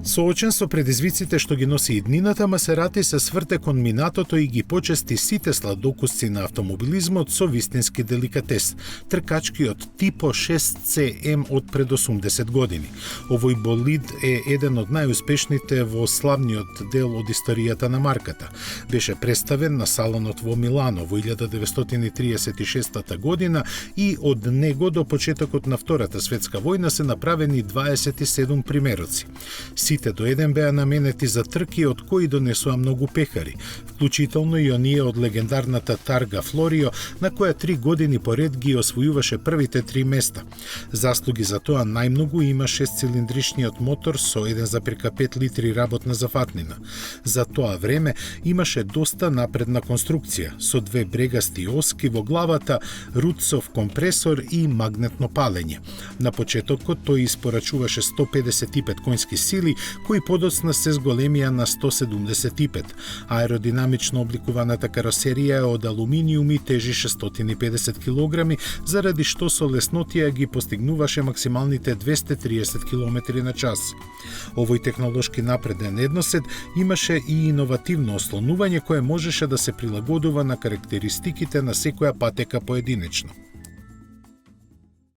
Соочен со предизвиците што ги носи иднината, Масерати се сврте кон минатото и ги почести сите сладокусци на автомобилизмот со вистински деликатес, тркачки од типо 6CM од пред 80 години. Овој болид е еден од најуспешните во славниот дел од историјата на марката. Беше представен на салонот во Милано во 1936 година и од него до почетокот на Втората светска војна се направени 27 примероци. Сите до еден беа наменети за трки од кои донесува многу пекари, вклучително и оние од легендарната Тарга Флорио, на која 3 години поред ги освојуваше првите 3 места. Заслуги за тоа најмногу има 6-цилиндричниот мотор со 1,5 литри работна зафатнина. За тоа време имаше доста напредна конструкција, со 2 брегасти оски во главата, руцов компресор и магнетно палење. На почетокот тој испорачуваше 155 конски сили, кои подоцна се зголемија на 175. Аеродинамично обликуваната каросерија од алуминиум и тежи 650 кг, заради што со леснотија ги постигнуваше максималните 230 км на час. Овој технолошки напреден едносед имаше и иновативно ослонување кое можеше да се прилагодува на карактеристиките на секоја патека поединечно.